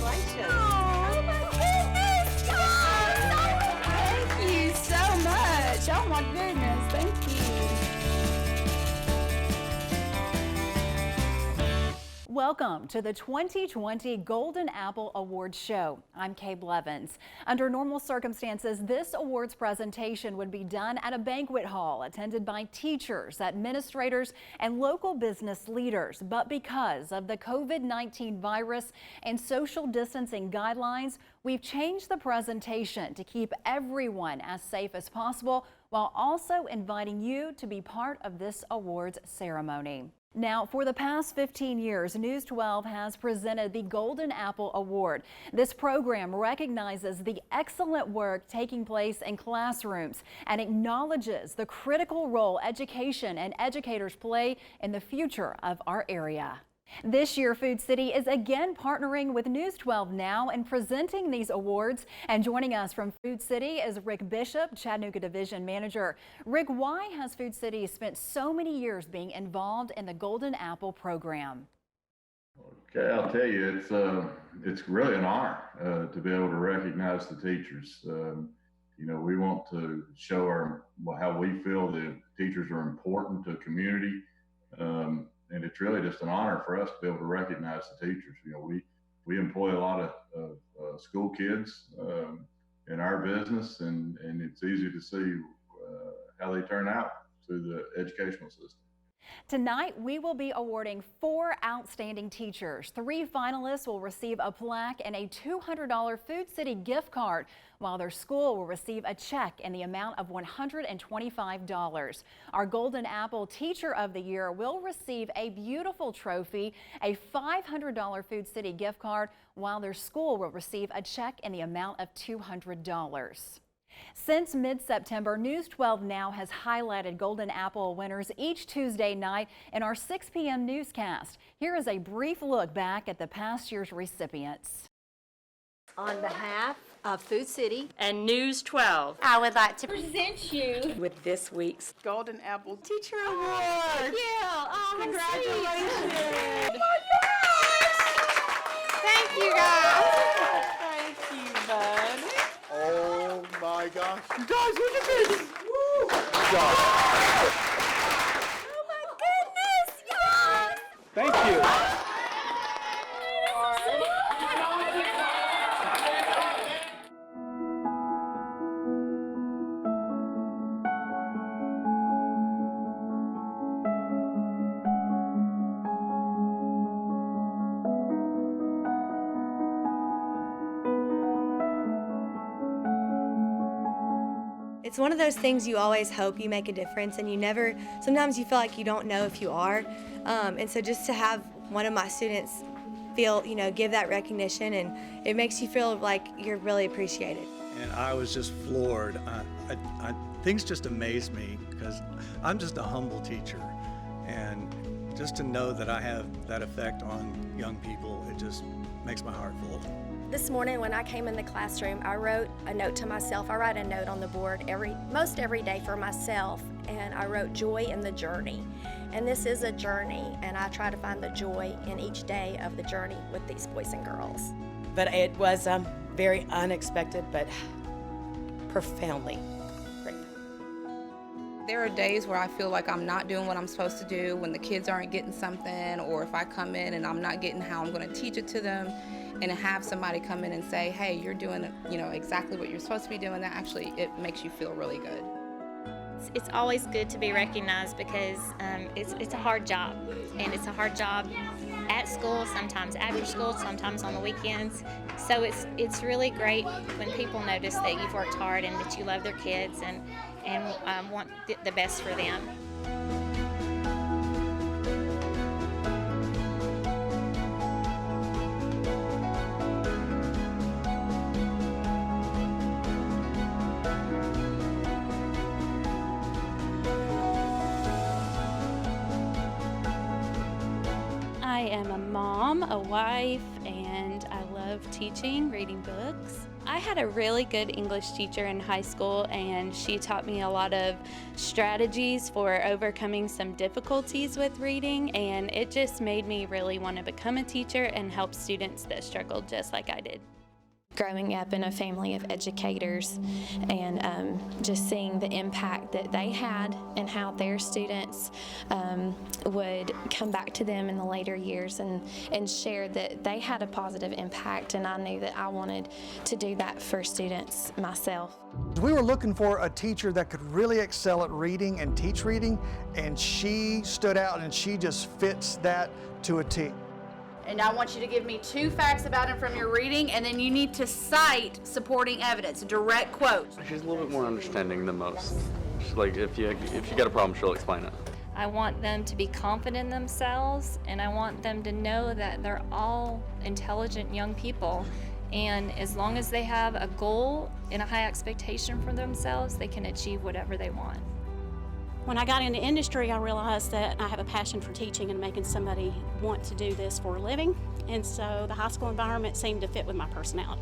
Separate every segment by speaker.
Speaker 1: Congratulations.
Speaker 2: Oh my goodness, guys! Thank you so much. Oh my goodness, thank you. Welcome to the 2020 Golden Apple Awards Show. I'm Kay Blevins. Under normal circumstances, this awards presentation would be done at a banquet hall attended by teachers, administrators, and local business leaders. But because of the COVID-19 virus and social distancing guidelines, we've changed the presentation to keep everyone as safe as possible while also inviting you to be part of this awards ceremony. Now, for the past 15 years, News 12 has presented the Golden Apple Award. This program recognizes the excellent work taking place in classrooms and acknowledges the critical role education and educators play in the future of our area. This year, Food City is again partnering with News 12 Now and presenting these awards. And joining us from Food City is Rick Bishop, Chattanooga Division Manager. Rick, why has Food City spent so many years being involved in the Golden Apple program?
Speaker 3: Okay, I'll tell you, it's really an honor to be able to recognize the teachers. We want to show how we feel the teachers are important to the community. And it's really just an honor for us to be able to recognize the teachers. We employ a lot of school kids in our business, and it's easy to see how they turn out through the educational system.
Speaker 2: Tonight, we will be awarding 4 outstanding teachers. 3 finalists will receive a plaque and a $200 Food City gift card, while their school will receive a check in the amount of $125. Our Golden Apple Teacher of the Year will receive a beautiful trophy, a $500 Food City gift card, while their school will receive a check in the amount of $200. Since mid-September, News 12 Now has highlighted Golden Apple winners each Tuesday night in our 6 p.m. newscast. Here is a brief look back at the past year's recipients.
Speaker 1: On behalf of Food City
Speaker 4: and News 12,
Speaker 1: I would like to present you
Speaker 4: with this week's
Speaker 5: Golden Apple Teacher Award.
Speaker 1: Thank you. Oh,
Speaker 5: Congratulations.
Speaker 1: Oh my gosh.
Speaker 5: Thank you guys. Thank you, bud.
Speaker 6: Oh my gosh. You guys, look at this. Woo.
Speaker 1: Oh my goodness, yes.
Speaker 6: Thank you.
Speaker 7: It's one of those things you always hope you make a difference, and sometimes you feel like you don't know if you are. And so just to have one of my students give that recognition, and it makes you feel like you're really appreciated.
Speaker 8: And I was just floored. Things just amaze me because I'm just a humble teacher. And just to know that I have that effect on young people, it just makes my heart full.
Speaker 9: This morning when I came in the classroom, I wrote a note to myself. I write a note on the board most every day for myself, and I wrote joy in the journey. And this is a journey, and I try to find the joy in each day of the journey with these boys and girls.
Speaker 10: But it was very unexpected, but profoundly great.
Speaker 5: There are days where I feel like I'm not doing what I'm supposed to do, when the kids aren't getting something, or if I come in and I'm not getting how I'm going to teach it to them. And to have somebody come in and say, hey, you're doing exactly what you're supposed to be doing, that actually, it makes you feel really good.
Speaker 11: It's always good to be recognized because it's a hard job, and it's a hard job at school, sometimes after school, sometimes on the weekends. So it's really great when people notice that you've worked hard and that you love their kids and want the best for them.
Speaker 12: I am a mom, a wife, and I love teaching, reading books. I had a really good English teacher in high school, and she taught me a lot of strategies for overcoming some difficulties with reading, and it just made me really want to become a teacher and help students that struggled just like I did.
Speaker 9: Growing up in a family of educators and just seeing the impact that they had and how their students would come back to them in the later years and share that they had a positive impact, and I knew that I wanted to do that for students myself.
Speaker 6: We were looking for a teacher that could really excel at reading and teach reading, and she stood out and she just fits that to a T.
Speaker 13: And I want you to give me 2 facts about him from your reading, and then you need to cite supporting evidence, direct quotes.
Speaker 14: She's a little bit more understanding than most. She's like, if you got a problem, she'll explain it.
Speaker 11: I want them to be confident in themselves, and I want them to know that they're all intelligent young people. And as long as they have a goal and a high expectation for themselves, they can achieve whatever they want.
Speaker 15: When I got into industry, I realized that I have a passion for teaching and making somebody want to do this for a living, and so the high school environment seemed to fit with my personality.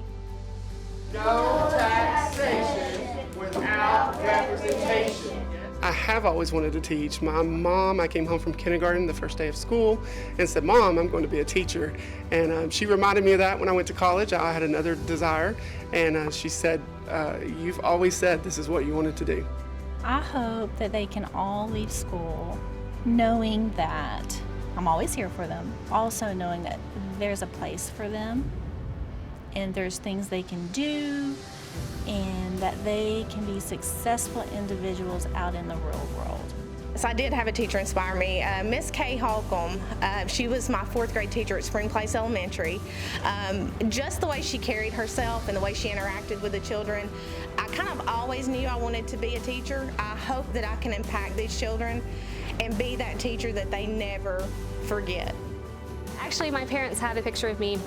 Speaker 16: No taxation without representation.
Speaker 17: I have always wanted to teach. My mom, I came home from kindergarten the first day of school and said, "Mom, I'm going to be a teacher." And she reminded me of that when I went to college. I had another desire, and she said, "You've always said this is what you wanted to do."
Speaker 18: I hope that they can all leave school knowing that I'm always here for them, also knowing that there's a place for them and there's things they can do and that they can be successful individuals out in the real world.
Speaker 19: So I did have a teacher inspire me, Miss Kay Holcomb. She was my 4th grade teacher at Spring Place Elementary. Just the way she carried herself and the way she interacted with the children, I kind of always knew I wanted to be a teacher. I hope that I can impact these children and be that teacher that they never forget.
Speaker 20: Actually, my parents have a picture of me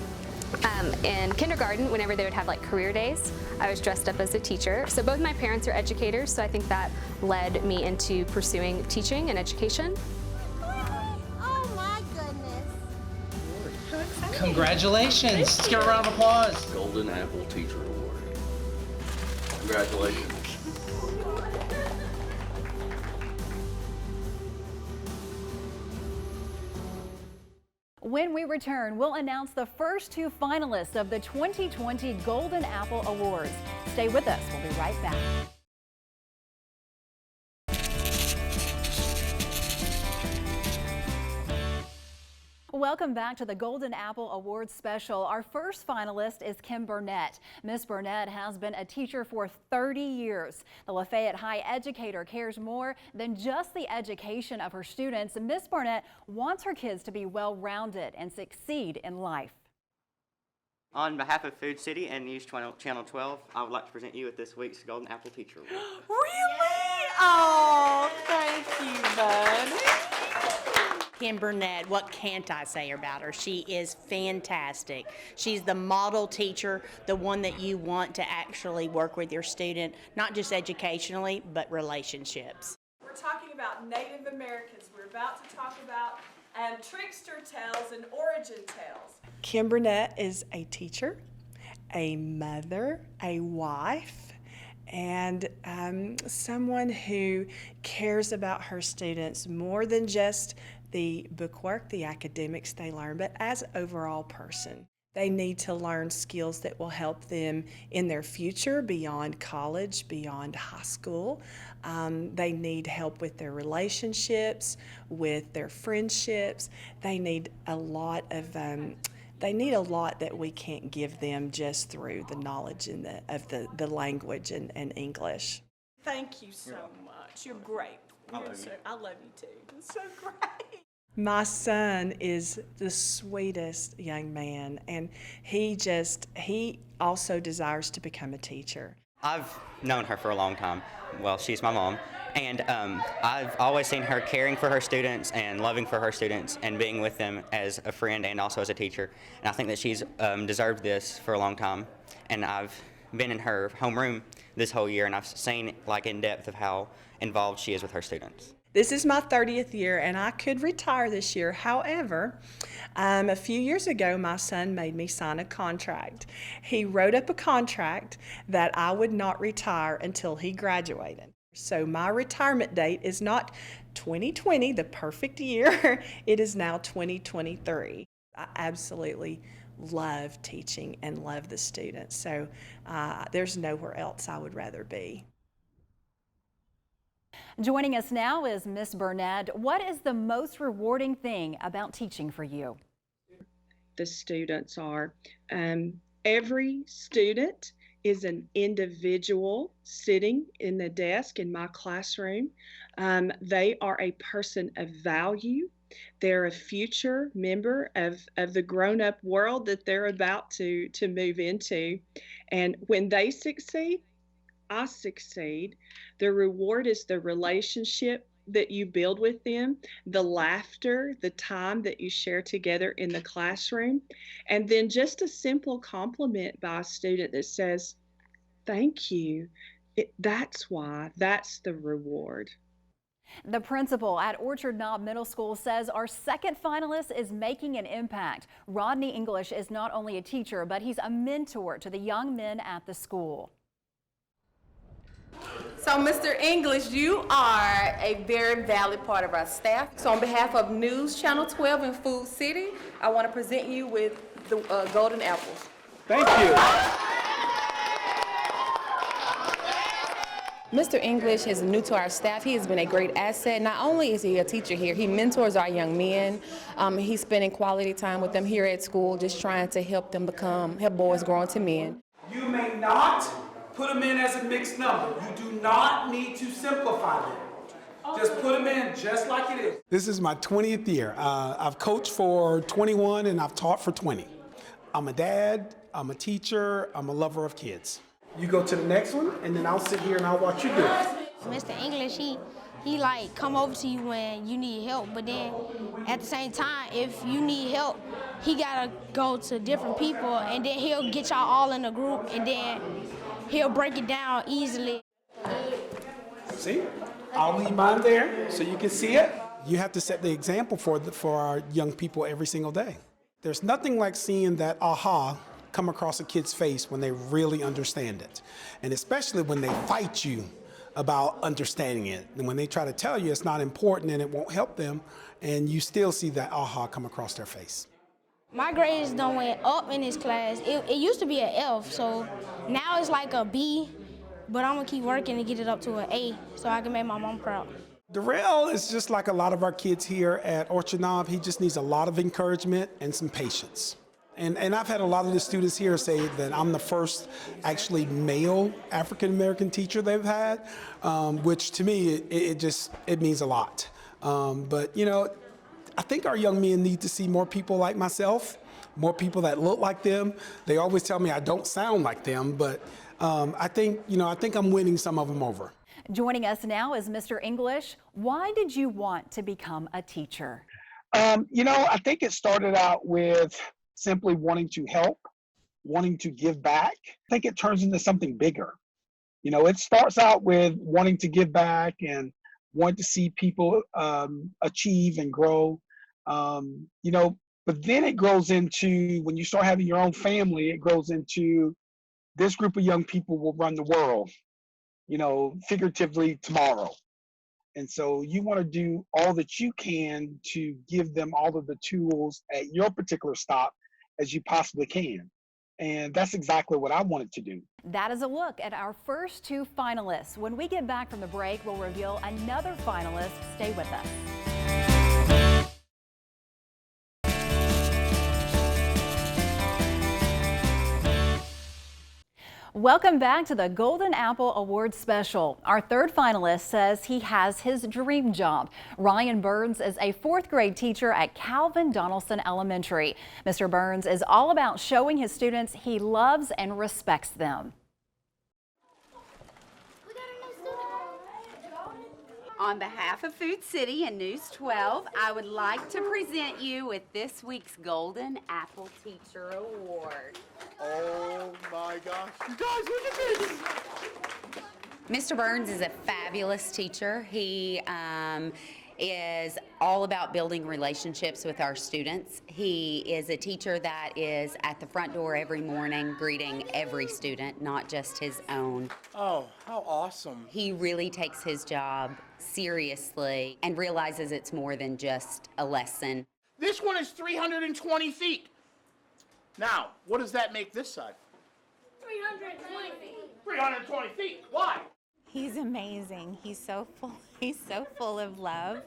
Speaker 20: in kindergarten. Whenever they would have like career days, I was dressed up as a teacher. So both my parents are educators, so I think that led me into pursuing teaching and education.
Speaker 21: Oh my goodness.
Speaker 22: Congratulations. Let's give a round of applause.
Speaker 23: Golden Apple Teacher Award. Congratulations.
Speaker 2: When we return, we'll announce the first 2 finalists of the 2020 Golden Apple Awards. Stay with us. We'll be right back. Welcome back to the Golden Apple Awards special. Our first finalist is Kim Burnett. Miss Burnett has been a teacher for 30 years. The Lafayette High educator cares more than just the education of her students. Miss Burnett wants her kids to be well-rounded and succeed in life.
Speaker 24: On behalf of Food City and News Channel 12, I would like to present you with this week's Golden Apple Teacher Award.
Speaker 10: Really? Oh, thank you, bud. Kim Burnett, what can't I say about her? She is fantastic. She's the model teacher, the one that you want to actually work with your student, not just educationally, but relationships.
Speaker 25: We're talking about Native Americans. We're about to talk about trickster tales and origin tales.
Speaker 26: Kim Burnett is a teacher, a mother, a wife, and someone who cares about her students more than just the bookwork, the academics they learn, but as an overall person. They need to learn skills that will help them in their future beyond college, beyond high school. They need help with their relationships, with their friendships. They need a lot that we can't give them just through the knowledge of the language and English.
Speaker 25: Thank you so much. You're great. I love you too. It's so great.
Speaker 26: My son is the sweetest young man, and he also desires to become a teacher.
Speaker 24: I've known her for a long time. Well, she's my mom. And I've always seen her caring for her students and loving for her students and being with them as a friend and also as a teacher. And I think that she's deserved this for a long time. And I've been in her homeroom this whole year, and I've seen in depth of how involved she is with her students.
Speaker 26: This is my 30th year, and I could retire this year. However, a few years ago, my son made me sign a contract. He wrote up a contract that I would not retire until he graduated. So my retirement date is not 2020, the perfect year. It is now 2023. I absolutely love teaching and love the students. So there's nowhere else I would rather be.
Speaker 2: Joining us now is Miss Burnett. What is the most rewarding thing about teaching for you?
Speaker 1: The students are. Every student is an individual sitting in the desk in my classroom. They are a person of value. They're a future member of the grown-up world that they're about to move into. And when they succeed, I succeed. The reward is the relationship that you build with them, the laughter, the time that you share together in the classroom, and then just a simple compliment by a student that says, "Thank you." That's why, that's the reward.
Speaker 2: The principal at Orchard Knob Middle School says our second finalist is making an impact. Rodney English is not only a teacher, but he's a mentor to the young men at the school.
Speaker 3: So, Mr. English, you are a very valued part of our staff. So, on behalf of News Channel 12 and Food City, I want to present you with the Golden Apples.
Speaker 26: Thank you.
Speaker 4: Mr. English is new to our staff. He has been a great asset. Not only is he a teacher here, he mentors our young men. He's spending quality time with them here at school, just trying to help them help boys grow into men.
Speaker 16: You may not put them in as a mixed number. You do not need to simplify them. Just put them in just like it is.
Speaker 5: This is my 20th year. I've coached for 21 and I've taught for 20. I'm a dad, I'm a teacher, I'm a lover of kids. You go to the next one and then I'll sit here and I'll watch you do it.
Speaker 7: Mr. English, he like come over to you when you need help, but then at the same time, if you need help, he gotta go to different people and then he'll get y'all all in a group and then he'll break it down easily.
Speaker 5: See? I'll leave mine there so you can see it. You have to set the example for our young people every single day. There's nothing like seeing that aha come across a kid's face when they really understand it. And especially when they fight you about understanding it. And when they try to tell you it's not important and it won't help them, and you still see that aha come across their face.
Speaker 7: My grades done went up in this class. It used to be an F, so now it's like a B, but I'm gonna keep working to get it up to an A so I can make my mom proud.
Speaker 5: Darrell is just like a lot of our kids here at Orchard Knob. He just needs a lot of encouragement and some patience. And I've had a lot of the students here say that I'm the first actually male African-American teacher they've had, which to me, it means a lot. But you know, I think our young men need to see more people like myself, more people that look like them. They always tell me I don't sound like them, but I think I'm winning some of them over.
Speaker 2: Joining us now is Mr. English. Why did you want to become a teacher?
Speaker 6: I think it started out with simply wanting to help, wanting to give back. I think it turns into something bigger. It starts out with wanting to give back and wanting to see people achieve and grow. But then it grows into, when you start having your own family, it grows into this group of young people will run the world, figuratively tomorrow. And so you want to do all that you can to give them all of the tools at your particular stop as you possibly can. And that's exactly what I wanted to do.
Speaker 2: That is a look at our first two finalists. When we get back from the break, we'll reveal another finalist. Stay with us. Welcome back to the Golden Apple Awards Special. Our third finalist says he has his dream job. Ryan Burns is a fourth grade teacher at Calvin Donaldson Elementary. Mr. Burns is all about showing his students he loves and respects them.
Speaker 8: On behalf of Food City and News 12, I would like to present you with this week's Golden Apple Teacher Award.
Speaker 27: Oh my gosh. You guys, look at this.
Speaker 8: Mr. Burns is a fabulous teacher. He is all about building relationships with our students. He is a teacher that is at the front door every morning greeting every student, not just his own.
Speaker 9: Oh, how awesome.
Speaker 8: He really takes his job seriously and realizes it's more than just a lesson.
Speaker 9: This one is 320 feet. Now, what does that make this side?
Speaker 21: 320 feet.
Speaker 9: 320 feet. Why?
Speaker 18: He's amazing. He's so full of love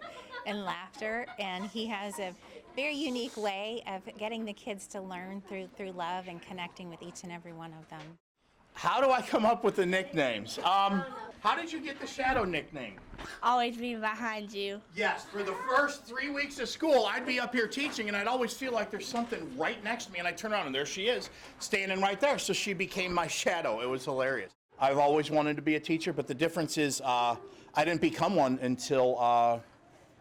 Speaker 18: and laughter, and he has a very unique way of getting the kids to learn through love and connecting with each and every one of them.
Speaker 9: How do I come up with the nicknames? How did you get the Shadow nickname?
Speaker 7: Always be behind you.
Speaker 9: Yes, for the first 3 weeks of school, I'd be up here teaching, and I'd always feel like there's something right next to me, and I'd turn around, and there she is, standing right there. So she became my shadow. It was hilarious. I've always wanted to be a teacher, but the difference is I didn't become one until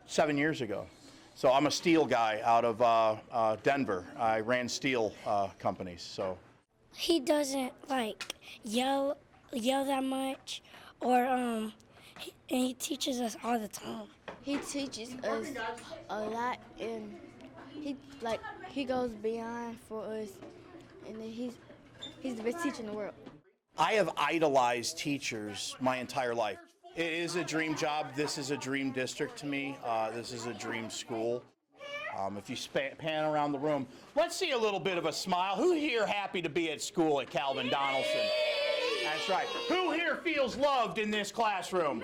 Speaker 9: 7 years ago. So I'm a steel guy out of Denver. I ran steel companies. So
Speaker 7: He doesn't like yell that much, or and he teaches us all the time.
Speaker 11: He teaches us a lot, and he goes beyond for us, and then he's the best teacher in the world.
Speaker 9: I have idolized teachers my entire life. It is a dream job. This is a dream district to me. This is a dream school. If you pan around the room, let's see a little bit of a smile. Who here happy to be at school at Calvin Donaldson? That's right. Who here feels loved in this classroom?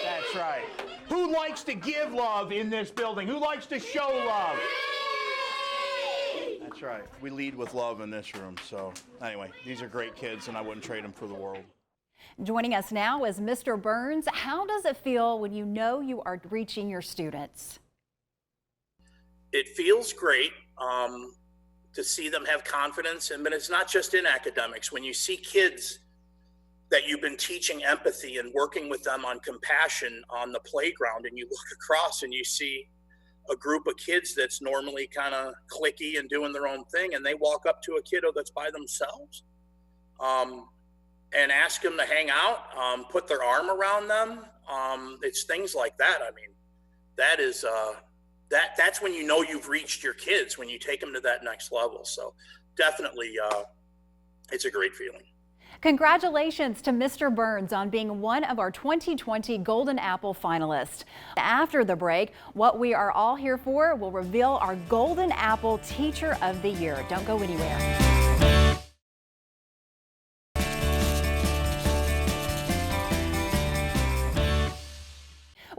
Speaker 9: That's right. Who likes to give love in this building? Who likes to show love? That's right. We lead with love in this room. So anyway, these are great kids, and I wouldn't trade them for the world.
Speaker 2: Joining us now is Mr. Burns. How does it feel when you know you are reaching your students?
Speaker 9: It feels great to see them have confidence, but it's not just in academics. When you see kids that you've been teaching empathy and working with them on compassion on the playground, and you look across and you see a group of kids that's normally kind of cliquey and doing their own thing, and they walk up to a kiddo that's by themselves and ask them to hang out, put their arm around them. It's things like that. I mean, that is that's when you know you've reached your kids, when you take them to that next level. So definitely it's a great feeling.
Speaker 2: Congratulations to Mr. Burns on being one of our 2020 Golden Apple finalists. After the break, what we are all here for will reveal our Golden Apple Teacher of the Year. Don't go anywhere.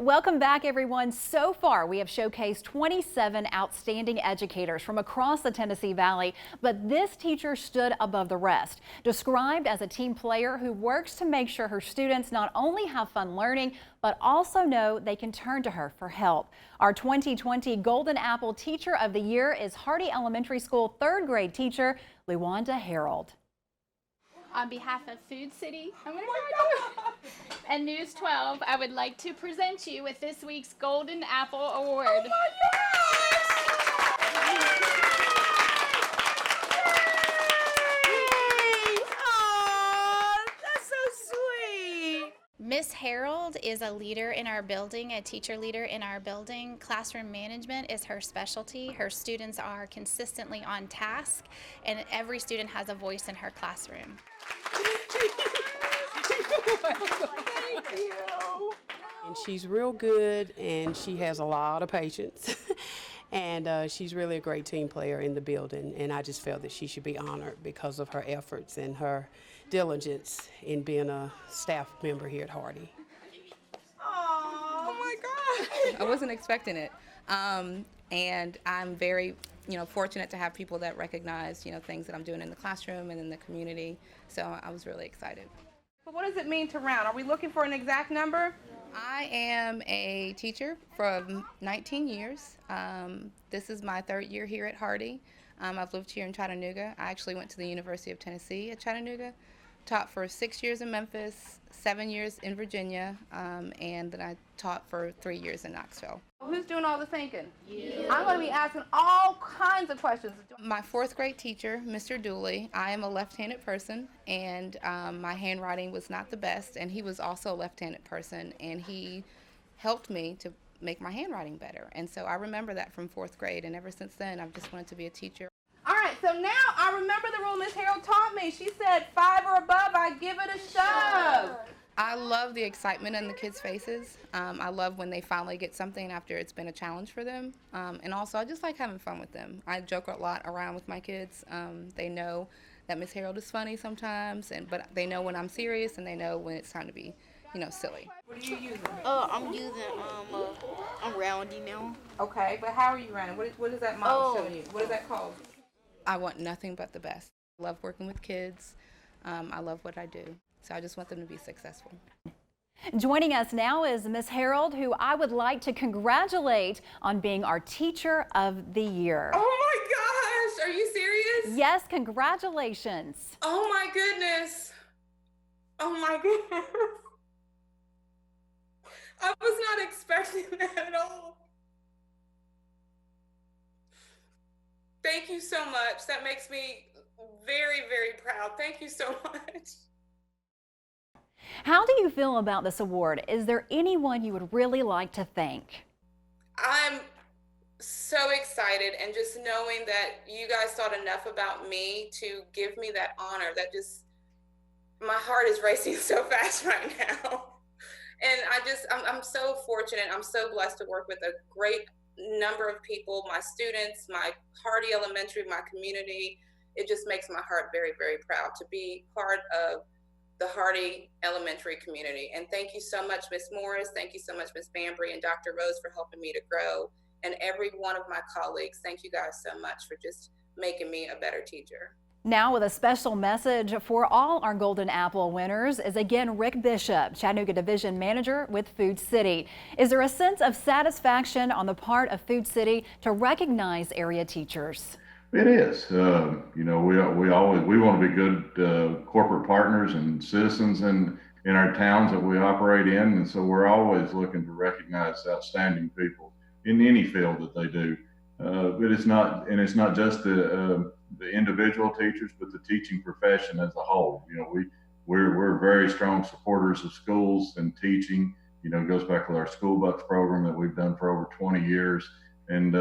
Speaker 2: Welcome back, everyone. So far, we have showcased 27 outstanding educators from across the Tennessee Valley, but this teacher stood above the rest. Described as a team player who works to make sure her students not only have fun learning, but also know they can turn to her for help. Our 2020 Golden Apple Teacher of the Year is Hardy Elementary School third grade teacher, Luwanda Harold.
Speaker 12: On behalf of Food City and News 12, I would like to present you with this week's Golden Apple Award. Oh my
Speaker 18: gosh! Oh, that's so sweet. Miss Harold is a leader in our building, a teacher leader in our building. Classroom management is her specialty. Her students are consistently on task, and every student has a voice in her classroom.
Speaker 13: Thank you. And she's real good, and she has a lot of patience. And she's really a great team player in the building, and I just felt that she should be honored because of her efforts and her diligence in being a staff member here at Hardy.
Speaker 14: Oh my gosh! I wasn't expecting it, and I'm very, fortunate to have people that recognize, things that I'm doing in the classroom and in the community. So I was really excited.
Speaker 3: But what does it mean to round? Are we looking for an exact number?
Speaker 14: I am a teacher for 19 years. This is my third year here at Hardy. I've lived here in Chattanooga. I actually went to the University of Tennessee at Chattanooga taught for 6 years in Memphis, 7 years in Virginia, and then I taught for 3 years in Knoxville. Who's doing all the thinking? You. I'm going to be asking all kinds of questions. My 4th grade teacher, Mr. Dooley, I am a left-handed person, and my handwriting was not the best, and he was also a left-handed person, and he helped me to make my handwriting better. And so I remember that from 4th grade, and ever since then, I've just wanted to be a teacher. All right, so now I remember the rule Miss Harold taught me. She said 5 or above, I give it a shove. I love the excitement in the kids' faces. I love when they finally get something after it's been a challenge for them. And also, I just like having fun with them. I joke a lot around with my kids. They know that Miss Harold is funny sometimes, but they know when I'm serious, and they know when it's time to be, silly. What are you using?
Speaker 11: I'm using I'm rounding now.
Speaker 14: Okay, but how are you rounding? What is that model showing you? What is that called? I want nothing but the best. I love working with kids. I love what I do. So I just want them to be successful.
Speaker 2: Joining us now is Miss Harold, who I would like to congratulate on being our Teacher of the Year.
Speaker 3: Oh my gosh, are you serious?
Speaker 2: Yes, congratulations.
Speaker 3: Oh my goodness. Oh my goodness. I was not expecting that at all. Thank you so much. That makes me very, very proud. Thank you so much.
Speaker 2: How do you feel about this award? Is there anyone you would really like to thank?
Speaker 3: I'm so excited, and just knowing that you guys thought enough about me to give me that honor, that just, my heart is racing so fast right now. And I'm so fortunate. I'm so blessed to work with a great number of people, my students, my Hardy Elementary, my community. It just makes my heart very, very proud to be part of the Hardy Elementary community. And thank you so much, Ms. Morris. Thank you so much, Ms. Bambry and Dr. Rose, for helping me to grow. And every one of my colleagues, thank you guys so much for just making me a better teacher.
Speaker 2: Now with a special message for all our Golden Apple winners is again Rick Bishop, Chattanooga Division Manager with Food City. Is there a sense of satisfaction on the part of Food City to recognize area teachers?
Speaker 15: It is. We want to be good corporate partners and citizens in our towns that we operate in, and so we're always looking to recognize outstanding people in any field that they do. But it's not just the individual teachers, but the teaching profession as a whole. We're very strong supporters of schools and teaching. It goes back to our School Bucks program that we've done for over 20 years, and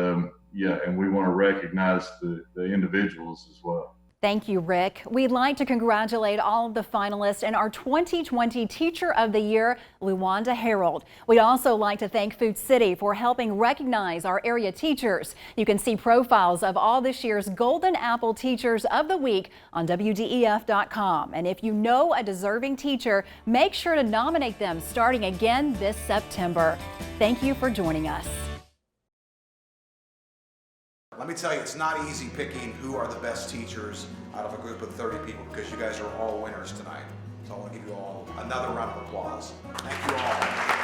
Speaker 15: and we want to recognize the individuals as well.
Speaker 2: Thank you, Rick. We'd like to congratulate all of the finalists and our 2020 Teacher of the Year, Luwanda Harold. We'd also like to thank Food City for helping recognize our area teachers. You can see profiles of all this year's Golden Apple Teachers of the Week on WDEF.com. And if you know a deserving teacher, make sure to nominate them starting again this September. Thank you for joining us.
Speaker 17: Let me tell you, it's not easy picking who are the best teachers out of a group of 30 people, because you guys are all winners tonight. So I want to give you all another round of applause. Thank you all.